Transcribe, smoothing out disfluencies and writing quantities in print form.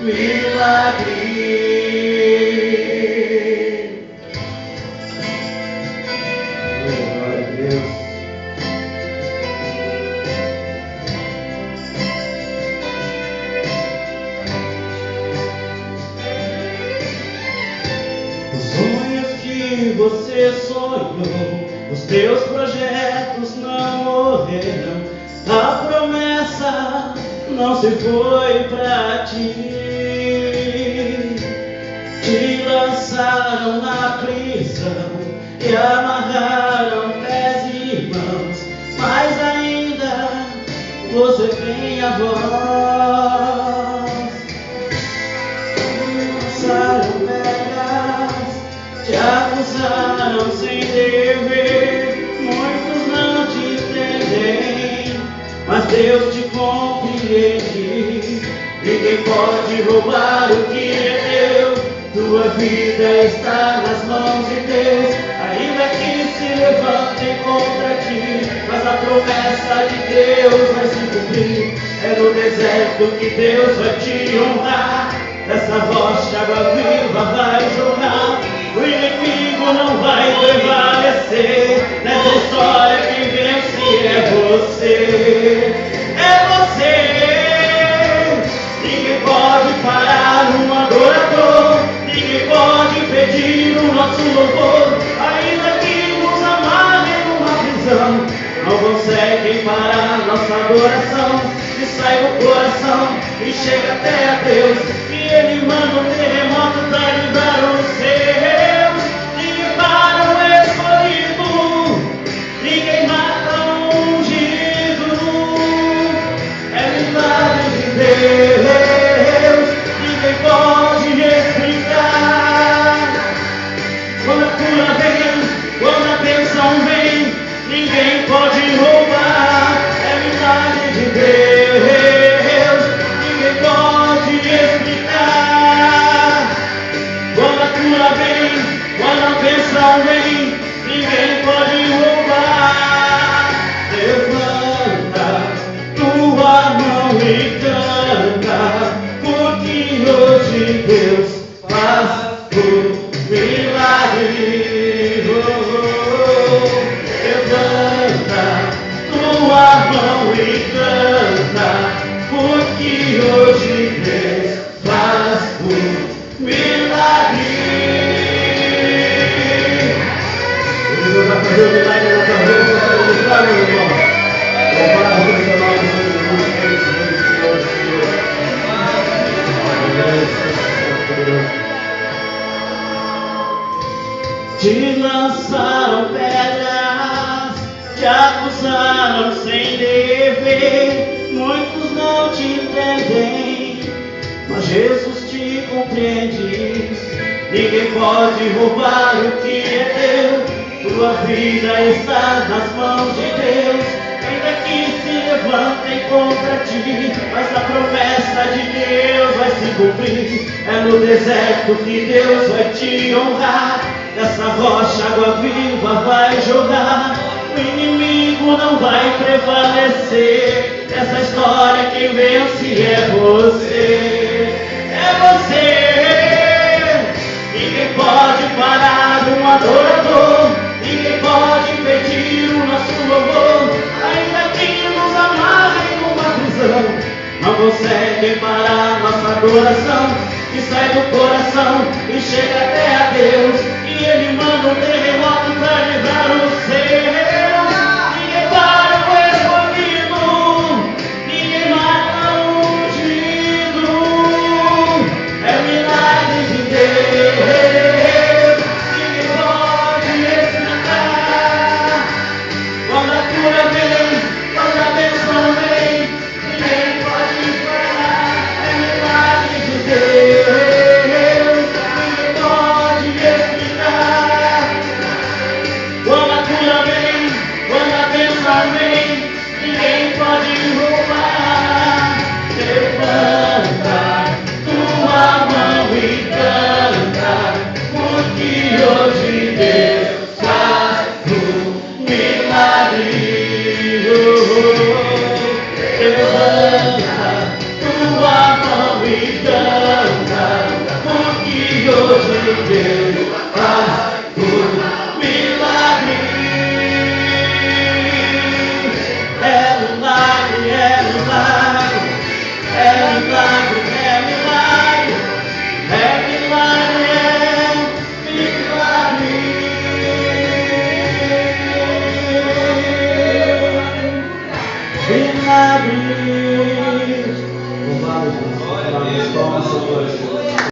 milagre. Glória a Deus. Os sonhos que você sonhou, os teus projetos não morreram, a promessa não se foi pra ti. Te lançaram na prisão e amarraram pés e mãos, mas ainda você tem a voz. Lançaram pedras, te acusaram sem dever, muitos não te entendem, mas Deus te compreende. Ninguém pode roubar o que é teu, tua vida está nas mãos de Deus. Ainda que se levantem contra ti, mas a promessa de Deus vai se cumprir. É no deserto que Deus vai te honrar, dessa rocha água viva vai jorrar. O inimigo não vai prevalecer, nessa história quem vence é você. É você. Ninguém pode parar um adorador, ninguém pode impedir o nosso louvor. Ainda que nos amarrem numa prisão, não conseguem parar nossa adoração, que sai do coração e chega até a Deus. E Ele manda um terremoto pra livrar os seus. Ninguém para o escolhido, ninguém mata o ungido. É milagre de Deus, ninguém pode explicar. Quando a cura vem, quando a bênção vem, ninguém pode roubar. É milagre de Deus, ninguém pode explicar. Quando a cura vem, quando a bênção vem, ninguém pode roubar. Levanta tua mão e canta, porque hoje Deus faz o milagre. Levanta tua mão e canta, porque hoje Deus faz o milagre. Deus vai fazer o milagre na tua vida, vai fazer meu irmão. Louvado seja o nome de Jesus. Te lançaram pedras, te acusaram sem dever, muitos não te entendem, mas Jesus te compreende. Ninguém pode roubar o que é teu, tua vida está nas mãos de Deus. Ainda que se levantem contra ti, mas a promessa de Deus vai se cumprir. É no deserto que Deus vai te honrar, dessa rocha água viva vai jorrar. O inimigo não vai prevalecer, nessa história quem vence é você. É você. Ninguém pode parar um adorador, ninguém pode impedir o nosso louvor. Ainda que nos amarrem numa prisão, não conseguem parar nossa adoração, que sai do coração e chega até a Deus. E Ele manda um terremoto pra livrar os seus. Ninguém para o escolhido, ninguém mata o ungido. É milagre de Deus, ninguém pode explicar. Quando a cura vem, quando a bênção vem, ninguém pode parar. É milagre de Deus, ninguém pode explicar. Quando a cura vem, quando a bênção vem, ninguém pode roubar. Levanta tua mão e canta, porque hoje Deus faz o milagre. Levanta tua mão e que Deus faz tudo. Milagre. É milagre, é milagre. É milagre, é milagre. É milagre, é milagre. Milagre. Louvado, Jesus. Palmas, palmas, Senhor.